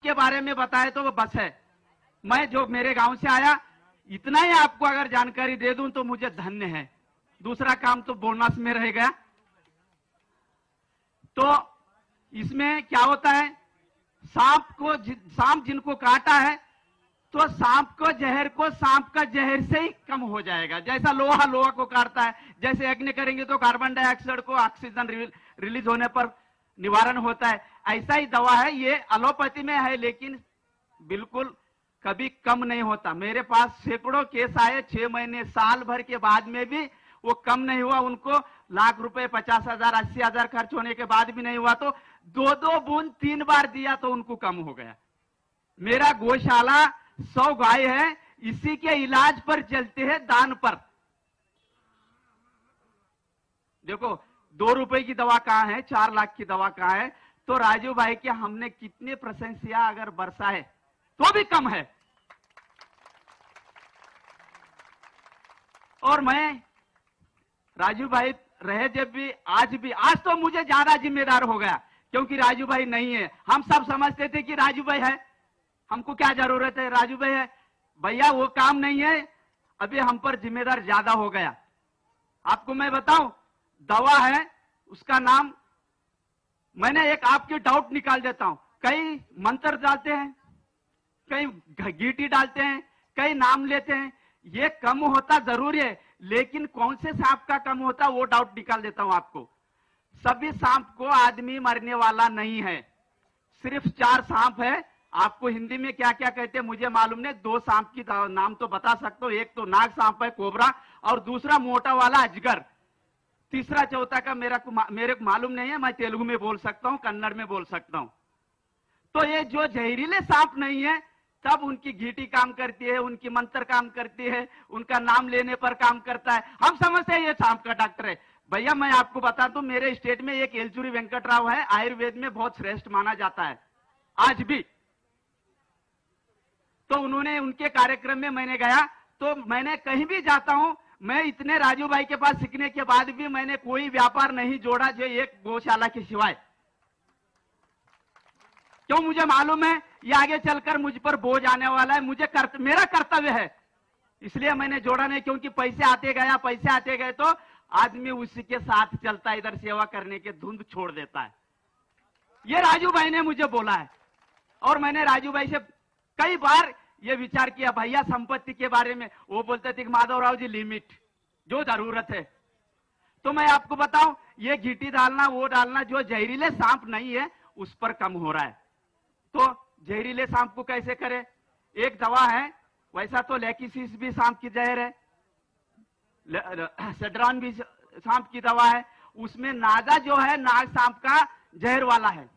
के बारे में बताए तो वो बस है। मैं जो मेरे गांव से आया इतना ही आपको अगर जानकारी दे दूं तो मुझे धन्य है। दूसरा काम तो बोनस में रह गया। तो इसमें क्या होता है, सांप जिनको काटा है तो सांप का जहर से ही कम हो जाएगा। जैसा लोहा को काटता है, जैसे यज्ञ करेंगे तो कार्बन डाइऑक्साइड को ऑक्सीजन रिलीज होने पर निवारण होता है, ऐसा ही दवा है। ये एलोपैथी में है लेकिन बिल्कुल कभी कम नहीं होता। मेरे पास सैकड़ों केस आए, 6 महीने साल भर के बाद में भी वो कम नहीं हुआ। उनको लाख रुपए 50,000 80,000 खर्च होने के बाद भी नहीं हुआ तो 2-2 बूंद 3 बार दिया तो उनको कम हो गया। मेरा गौशाला 100 गाय है, इसी के इलाज पर चलते हैं, दान पर। देखो 2 रुपए की दवा कहां है, 4 लाख की दवा कहां है। तो राजू भाई के हमने कितने प्रशंसा अगर बरसाए तो भी कम है। और मैं राजू भाई रहे जब भी, आज तो मुझे ज्यादा जिम्मेदार हो गया क्योंकि राजू भाई नहीं है। हम सब समझते थे कि राजू भाई है, हमको क्या जरूरत है, राजू भाई है। भैया वो काम नहीं है, अभी हम पर जिम्मेदार ज्यादा हो गया। आपको मैं बताऊं, दवा है उसका नाम, मैंने एक आपके डाउट निकाल देता हूं। कई मंत्र डालते हैं, कई गीटी डालते हैं, कई नाम लेते हैं। ये कम होता जरूर है लेकिन कौन से सांप का कम होता वो डाउट निकाल देता हूं आपको। सभी सांप को आदमी मरने वाला नहीं है, सिर्फ 4 सांप है। आपको हिंदी में क्या क्या कहते हैं मुझे मालूम नहीं। 2 सांप की नाम तो बता सकता हूं, एक तो नाग सांप है कोबरा, और दूसरा मोटा वाला अजगर। तीसरा चौथा का मेरे को मालूम नहीं है। मैं तेलुगु में बोल सकता हूं, कन्नड़ में बोल सकता हूं। तो ये जो जहरीले सांप नहीं है तब उनकी घीटी काम करती है, उनकी मंत्र काम करती है, उनका नाम लेने पर काम करता है। हम समझते हैं ये सांप का डॉक्टर है। भैया मैं आपको बता दूं, मेरे स्टेट में एक एलचूरी वेंकटराव है, आयुर्वेद में बहुत श्रेष्ठ माना जाता है आज भी। तो उन्होंने, उनके कार्यक्रम में मैंने गया तो मैंने कहीं भी जाता हूं, मैं इतने राजू भाई के पास सीखने के बाद भी मैंने कोई व्यापार नहीं जोड़ा जो एक गौशाला के सिवाय। क्यों, मुझे मालूम है ये आगे चलकर मुझ पर बोझ आने वाला है। मेरा कर्तव्य है, इसलिए मैंने जोड़ा नहीं। क्योंकि पैसे आते गए तो आदमी उसी के साथ चलता है, इधर सेवा करने के धुंध छोड़ देता है। ये राजू भाई ने मुझे बोला है और मैंने राजू भाई से कई बार ये विचार किया। भैया संपत्ति के बारे में वो बोलते थे कि माधवराव जी लिमिट, जो जरूरत है। तो मैं आपको बताऊं, ये घीटी डालना वो डालना जो जहरीले सांप नहीं है उस पर कम हो रहा है। तो जहरीले सांप को कैसे करें, एक दवा है। वैसा तो लेकिसिस भी सांप की जहर है, सेड्रॉन भी सांप की दवा है। उसमें नाजा जो है नाग सांप का जहर वाला है।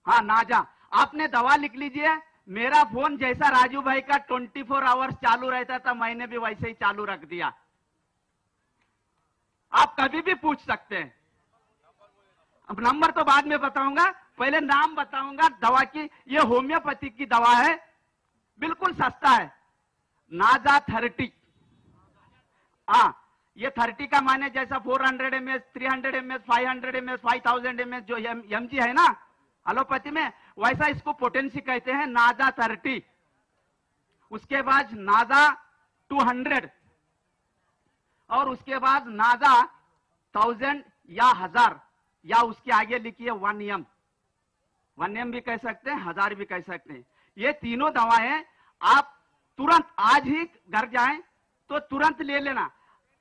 हाँ नाजा, आपने दवा लिख लीजिए। मेरा फोन जैसा राजू भाई का 24 आवर्स चालू रहता था, मैंने भी वैसे ही चालू रख दिया। आप कभी भी पूछ सकते हैं। अब नंबर तो बाद में बताऊंगा, पहले नाम बताऊंगा दवा की। ये होम्योपैथिक की दवा है, बिल्कुल सस्ता है, नाजा 30। हाँ, ये 30 का माने जैसा 400 ml, 300 ml, 500 ml, 5000 ml जो mg है ना एलोपैथी में, वैसा इसको पोटेंसी कहते हैं, नाजा 30। उसके बाद नाजा 200 और उसके बाद नाजा 1000 या 1000 या उसके आगे लिखिए 1M। 1M भी कह सकते हैं, 1000 भी कह सकते हैं। ये तीनों दवाएं आप तुरंत आज ही घर जाएं तो तुरंत ले लेना।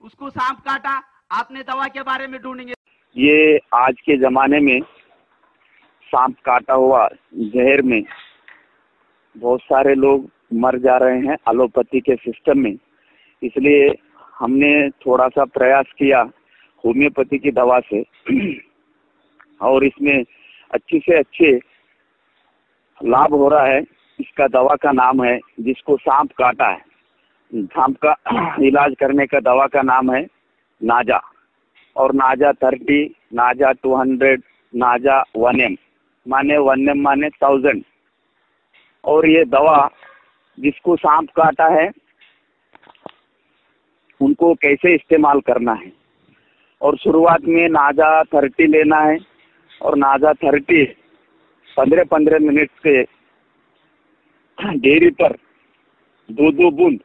उसको सांप काटा, आपने दवा के बारे में ढूंढेंगे। ये आज के जमाने में सांप काटा हुआ जहर में बहुत सारे लोग मर जा रहे हैं एलोपैथी के सिस्टम में। इसलिए हमने थोड़ा सा प्रयास किया होम्योपैथी की दवा से और इसमें अच्छे से अच्छे लाभ हो रहा है। इसका दवा का नाम है, जिसको सांप काटा है, सांप का इलाज करने का दवा का नाम है नाजा। और नाजा 30, नाजा 200, नाजा 1M माने 1M माने 1000। और ये दवा जिसको सांप काटा है उनको कैसे इस्तेमाल करना है। और शुरुआत में नाजा 30 लेना है और नाजा 30 15-15 मिनट के डेयरी पर 2-2 बूंद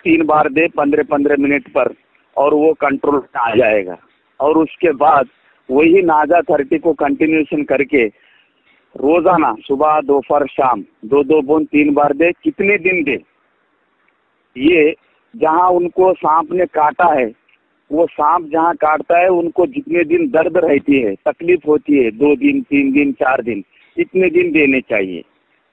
3 बार दे 15-15 मिनट पर, और वो कंट्रोल में आ जाएगा। और उसके बाद वही नाजा 30 को कंटिन्यूशन करके रोजाना सुबह दोपहर शाम 2-2 बूंद 3 बार दे। कितने दिन दे? ये जहां उनको सांप ने काटा है, वो सांप जहां काटता है उनको जितने दिन दर्द रहती है, तकलीफ होती है, 2 दिन 3 दिन 4 दिन, इतने दिन देने चाहिए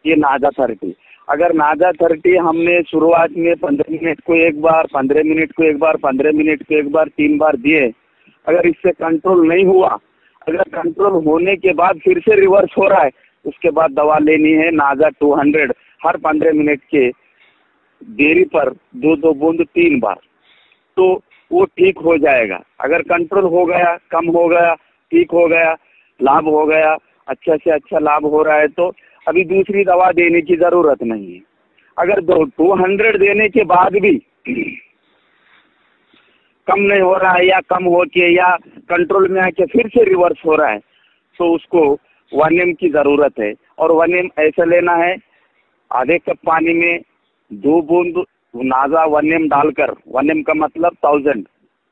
ये नाजा 30। अगर नाजा 30 हमने शुरुआत में 15 मिनट को एक बार, 15 मिनट को एक बार, 15 मिनट को एक बार 3 बार दिए, अगर इससे कंट्रोल नहीं हुआ, अगर कंट्रोल होने के बाद फिर से रिवर्स हो रहा है, उसके बाद दवा लेनी है नाजा 200 हर 15 मिनट के देरी पर 2-2 बूंद 3 बार, तो वो ठीक हो जाएगा। अगर कंट्रोल हो गया, कम हो गया, ठीक हो गया, लाभ हो गया, अच्छा से अच्छा लाभ हो रहा है, तो अभी दूसरी दवा देने की जरूरत नहीं है। अगर 200 देने के बाद भी कम नहीं हो रहा है, या कम हो के या कंट्रोल में आके फिर से रिवर्स हो रहा है, तो उसको 1 की जरूरत है। और 1 ऐसा लेना है, आधे कप पानी में 2 बूंद नाजा 1 डालकर, 1 का मतलब 1000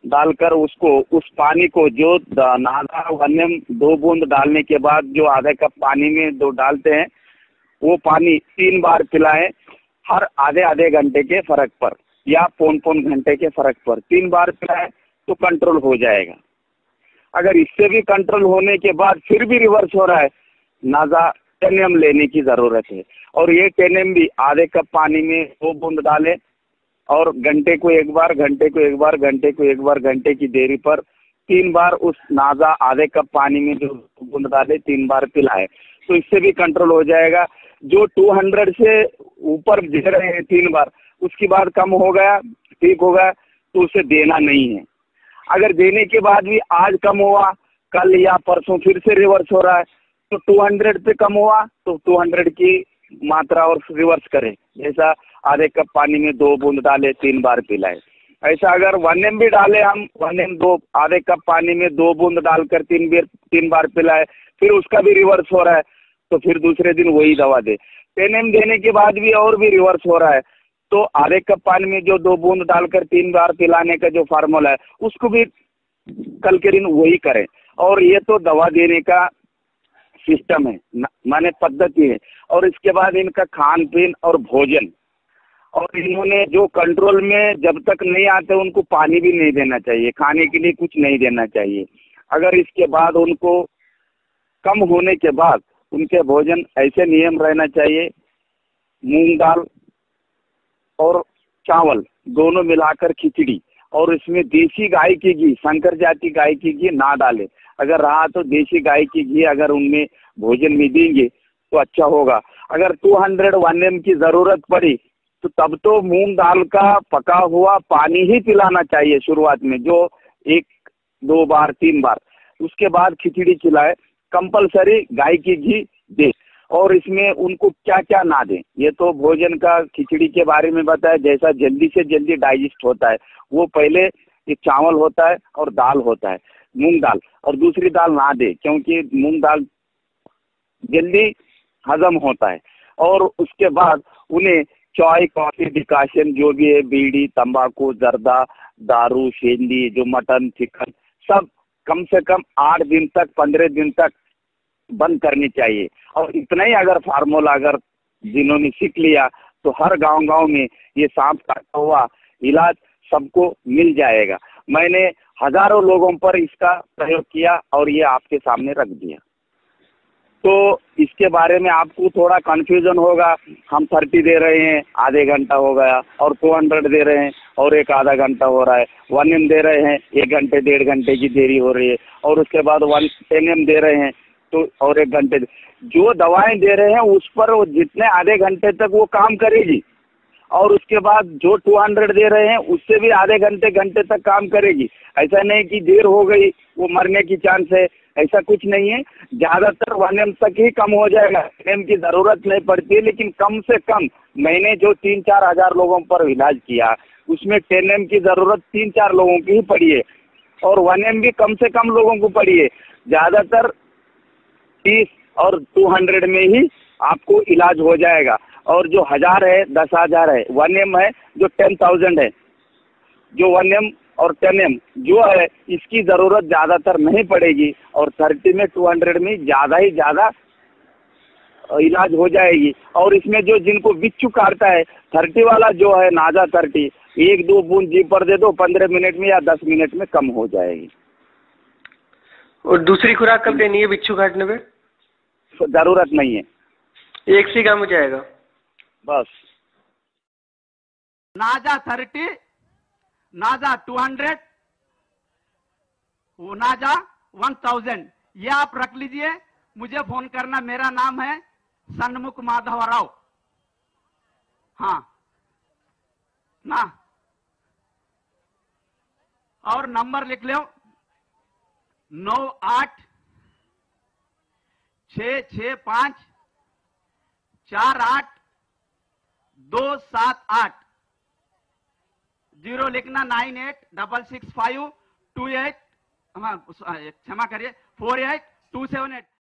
डालकर, उसको उस पानी को जो नाजा 1 2 बूंद डालने के बाद जो आधे कप पानी में 2 डालते हैं, वो पानी 3 बार पिलाएं हर आधे घंटे के फर्क पर, या पौन घंटे के फर्क पर 3 बार पिलाएं तो कंट्रोल हो जाएगा। अगर इससे भी कंट्रोल होने के बाद फिर भी रिवर्स हो रहा है, नाजा 10 लेने की जरूरत है। और ये 10 भी आधे कप पानी में 2 बूंद डालें, और घंटे को एक बार, घंटे को एक बार, घंटे को एक बार, घंटे की देरी पर 3 बार उस नाजा आधे कप पानी में जो बूंद डाले 3 बार पिलाए, तो इससे भी कंट्रोल हो जाएगा। जो 200 से ऊपर दे रहे हैं 3 बार, उसके बाद कम हो गया, ठीक हो गया, तो उसे देना नहीं है। अगर देने के बाद भी आज कम हुआ, कल या परसों फिर से रिवर्स हो रहा है, तो 200 पे कम हुआ तो 200 की मात्रा और रिवर्स करें। जैसा आधे कप पानी में 2 बूंद डाले 3 बार पिलाए, ऐसा अगर 1 भी डाले हम, 1 2 आधे कप पानी में 2 बूंद डालकर 3 बार पिलाए, फिर उसका भी रिवर्स हो रहा है, तो फिर दूसरे दिन वही दवा दे। 10 देने के बाद भी और भी रिवर्स हो रहा है, तो आधे कप पानी में जो 2 बूंद डालकर 3 बार पिलाने का जो फार्मूला है, उसको भी कल के दिन वही करें। और ये तो दवा देने का सिस्टम है, माने पद्धति है। और इसके बाद इनका खान पीन और भोजन, और इन्होंने जो कंट्रोल में जब तक नहीं आते उनको पानी भी नहीं देना चाहिए, खाने के लिए कुछ नहीं देना चाहिए। अगर इसके बाद उनको कम होने के बाद उनके भोजन ऐसे नियम रहना चाहिए, मूंग दाल और चावल दोनों मिलाकर खिचड़ी, और इसमें देसी गाय की घी, संकर जाति गाय की घी ना डाले, अगर रहा तो देसी गाय की घी अगर उनमें भोजन में देंगे तो अच्छा होगा। अगर 201 की जरूरत पड़ी तो तब तो मूंग दाल का पका हुआ पानी ही पिलाना चाहिए शुरुआत में, जो 1-2 बार 3 बार, उसके बाद खिचड़ी खिलाए। कंपलसरी गाय की घी दे। और इसमें उनको क्या क्या ना दें, ये तो भोजन का खिचड़ी के बारे में बताया, जैसा जल्दी से जल्दी डाइजेस्ट होता है वो पहले एक चावल होता है और दाल होता है, मूंग दाल, और दूसरी दाल ना दे, क्योंकि मूंग दाल जल्दी हजम होता है। और उसके बाद उन्हें चाय, कॉफी, डिकाशन जो भी है, बीड़ी, तंबाकू, जर्दा, दारू, शेंदी, जो मटन, चिकन, सब कम से कम 8 दिन तक, 15 दिन तक बंद करनी चाहिए। और इतना ही अगर फार्मूला अगर जिन्होंने सीख लिया तो हर गांव में ये सांप काटा हुआ इलाज सबको मिल जाएगा। मैंने हजारों लोगों पर इसका प्रयोग किया और ये आपके सामने रख दिया। तो इसके बारे में आपको थोड़ा कंफ्यूजन होगा, हम 30 दे रहे हैं आधे घंटा हो गया, और 200 दे रहे हैं और एक आधा घंटा हो रहा है, 1 दे रहे हैं 1 घंटे 1.5 घंटे की देरी हो रही है, और उसके बाद 10 दे रहे हैं तो और 1 घंटे। जो दवाएं दे रहे हैं उस पर वो जितने आधे घंटे तक वो काम करेगी, और उसके बाद जो 200 दे रहे हैं उससे भी आधे घंटे तक काम करेगी। ऐसा नहीं कि देर हो गई वो मरने की चांस है, ऐसा कुछ नहीं है। ज्यादातर 1 तक ही कम हो जाएगा, 10 की जरूरत नहीं पड़ती है। लेकिन कम से कम मैंने जो 3-4 हजार लोगों पर इलाज किया उसमें 10 की जरूरत 3-4 लोगों की ही पड़ी है, और 1 भी कम से कम लोगों को पड़ी है। ज्यादातर 30 और 200 में ही आपको इलाज हो जाएगा। और जो 1000 है, 10,000 है, 1M है, जो 10,000 है, जो 1M और 10M जो है, इसकी जरूरत ज्यादातर नहीं पड़ेगी। और 30 में 200 में ज्यादा ही ज्यादा इलाज हो जाएगी। और इसमें जो जिनको बिच्छू काटता है, 30 वाला जो है नाजा 30, 1-2 बूंद जीभ पर दे दो, 15 मिनट में या 10 मिनट में कम हो जाएगी। और दूसरी खुराक कब देनी है बिच्छू काटने पे? जरूरत नहीं है, एक से काम हो जाएगा बस। नाजा 30, नाजा 200, वो नाजा 1000, ये आप रख लीजिए। मुझे फोन करना, मेरा नाम है सन्मुख माधव राव। हाँ ना, और नंबर लिख लो 9866548278। 0 लिखना 98666528, क्षमा करिए 48278।